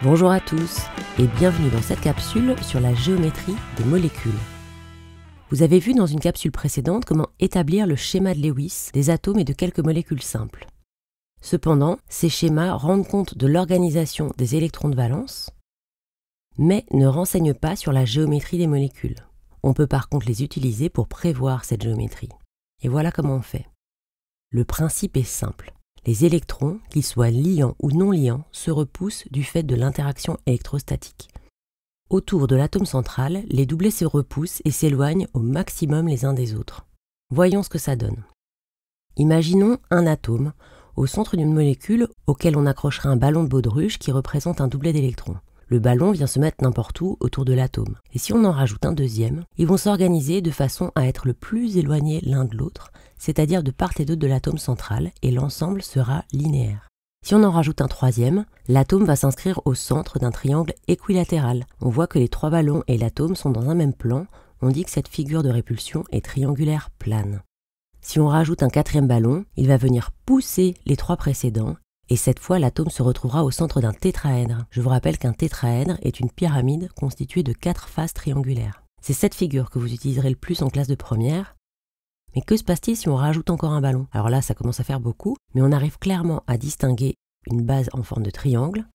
Bonjour à tous et bienvenue dans cette capsule sur la géométrie des molécules. Vous avez vu dans une capsule précédente comment établir le schéma de Lewis des atomes et de quelques molécules simples. Cependant, ces schémas rendent compte de l'organisation des électrons de valence, mais ne renseignent pas sur la géométrie des molécules. On peut par contre les utiliser pour prévoir cette géométrie. Et voilà comment on fait. Le principe est simple. Les électrons, qu'ils soient liants ou non liants, se repoussent du fait de l'interaction électrostatique. Autour de l'atome central, les doublets se repoussent et s'éloignent au maximum les uns des autres. Voyons ce que ça donne. Imaginons un atome au centre d'une molécule auquel on accrochera un ballon de baudruche qui représente un doublet d'électrons. Le ballon vient se mettre n'importe où autour de l'atome. Et si on en rajoute un deuxième, ils vont s'organiser de façon à être le plus éloignés l'un de l'autre, c'est-à-dire de part et d'autre de l'atome central, et l'ensemble sera linéaire. Si on en rajoute un troisième, l'atome va s'inscrire au centre d'un triangle équilatéral. On voit que les trois ballons et l'atome sont dans un même plan, on dit que cette figure de répulsion est triangulaire plane. Si on rajoute un quatrième ballon, il va venir pousser les trois précédents, et cette fois l'atome se retrouvera au centre d'un tétraèdre. Je vous rappelle qu'un tétraèdre est une pyramide constituée de 4 faces triangulaires. C'est cette figure que vous utiliserez le plus en classe de première. Mais que se passe-t-il si on rajoute encore un ballon? Alors là, ça commence à faire beaucoup, mais on arrive clairement à distinguer une base en forme de triangle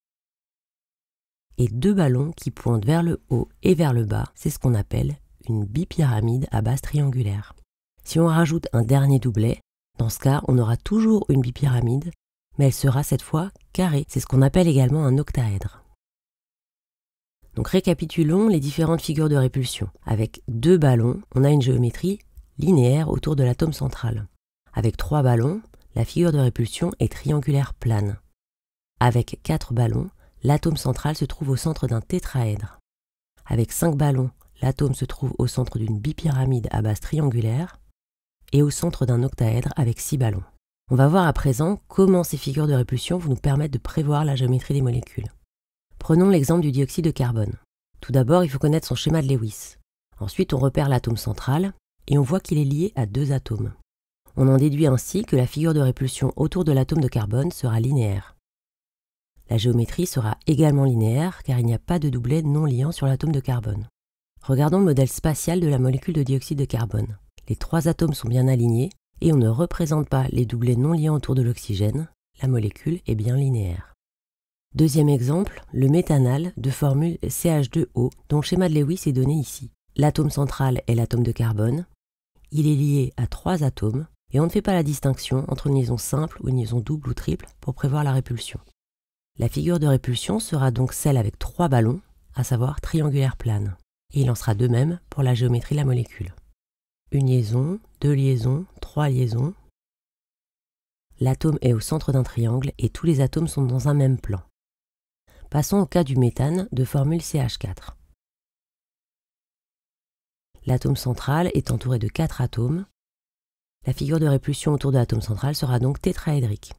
et deux ballons qui pointent vers le haut et vers le bas. C'est ce qu'on appelle une bipyramide à base triangulaire. Si on rajoute un dernier doublet, dans ce cas, on aura toujours une bipyramide, mais elle sera cette fois carrée. C'est ce qu'on appelle également un octaèdre. Donc récapitulons les différentes figures de répulsion. Avec deux ballons, on a une géométrie linéaire autour de l'atome central. Avec 3 ballons, la figure de répulsion est triangulaire plane. Avec 4 ballons, l'atome central se trouve au centre d'un tétraèdre. Avec 5 ballons, l'atome se trouve au centre d'une bipyramide à base triangulaire et au centre d'un octaèdre avec 6 ballons. On va voir à présent comment ces figures de répulsion vont nous permettre de prévoir la géométrie des molécules. Prenons l'exemple du dioxyde de carbone. Tout d'abord, il faut connaître son schéma de Lewis. Ensuite, on repère l'atome central et on voit qu'il est lié à 2 atomes. On en déduit ainsi que la figure de répulsion autour de l'atome de carbone sera linéaire. La géométrie sera également linéaire car il n'y a pas de doublet non liant sur l'atome de carbone. Regardons le modèle spatial de la molécule de dioxyde de carbone. Les 3 atomes sont bien alignés et on ne représente pas les doublets non liants autour de l'oxygène. La molécule est bien linéaire. Deuxième exemple, le méthanal de formule CH2O dont le schéma de Lewis est donné ici. L'atome central est l'atome de carbone. Il est lié à 3 atomes et on ne fait pas la distinction entre une liaison simple ou une liaison double ou triple pour prévoir la répulsion. La figure de répulsion sera donc celle avec 3 ballons, à savoir triangulaire plane. Et il en sera de même pour la géométrie de la molécule. Une liaison, 2 liaisons, 3 liaisons. L'atome est au centre d'un triangle et tous les atomes sont dans un même plan. Passons au cas du méthane de formule CH4. L'atome central est entouré de 4 atomes. La figure de répulsion autour de l'atome central sera donc tétraédrique.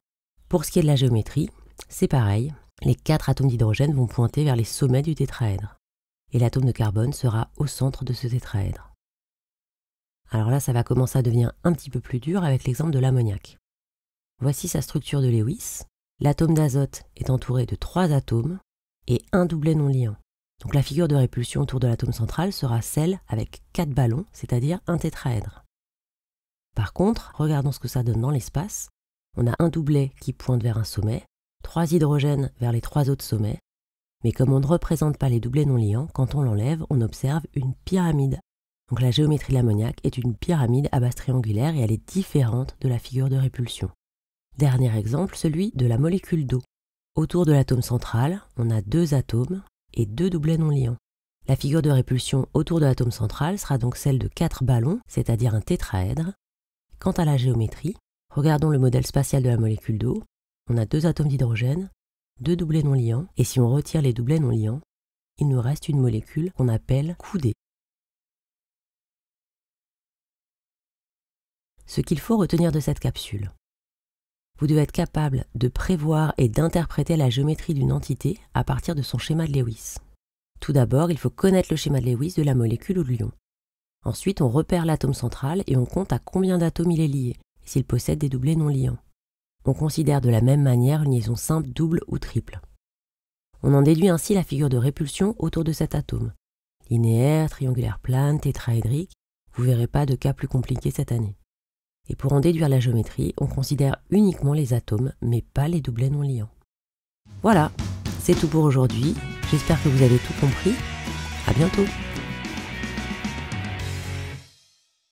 Pour ce qui est de la géométrie, c'est pareil. Les 4 atomes d'hydrogène vont pointer vers les sommets du tétraèdre. Et l'atome de carbone sera au centre de ce tétraèdre. Alors là, ça va commencer à devenir un petit peu plus dur avec l'exemple de l'ammoniac. Voici sa structure de Lewis. L'atome d'azote est entouré de 3 atomes et un doublet non liant. Donc la figure de répulsion autour de l'atome central sera celle avec 4 ballons, c'est-à-dire un tétraèdre. Par contre, regardons ce que ça donne dans l'espace. On a un doublet qui pointe vers un sommet, 3 hydrogènes vers les 3 autres sommets, mais comme on ne représente pas les doublets non liants, quand on l'enlève, on observe une pyramide. Donc la géométrie de l'ammoniac est une pyramide à base triangulaire et elle est différente de la figure de répulsion. Dernier exemple, celui de la molécule d'eau. Autour de l'atome central, on a 2 atomes et 2 doublets non liants. La figure de répulsion autour de l'atome central sera donc celle de 4 ballons, c'est-à-dire un tétraèdre. Quant à la géométrie, regardons le modèle spatial de la molécule d'eau. On a 2 atomes d'hydrogène, 2 doublets non liants, et si on retire les doublets non liants, il nous reste une molécule qu'on appelle coudée. Ce qu'il faut retenir de cette capsule. Vous devez être capable de prévoir et d'interpréter la géométrie d'une entité à partir de son schéma de Lewis. Tout d'abord, il faut connaître le schéma de Lewis de la molécule ou de l'ion. Ensuite, on repère l'atome central et on compte à combien d'atomes il est lié, et s'il possède des doublets non liants. On considère de la même manière une liaison simple, double ou triple. On en déduit ainsi la figure de répulsion autour de cet atome. Linéaire, triangulaire plane, tétraédrique, vous verrez pas de cas plus compliqués cette année. Et pour en déduire la géométrie, on considère uniquement les atomes, mais pas les doublets non liants. Voilà, c'est tout pour aujourd'hui. J'espère que vous avez tout compris. À bientôt.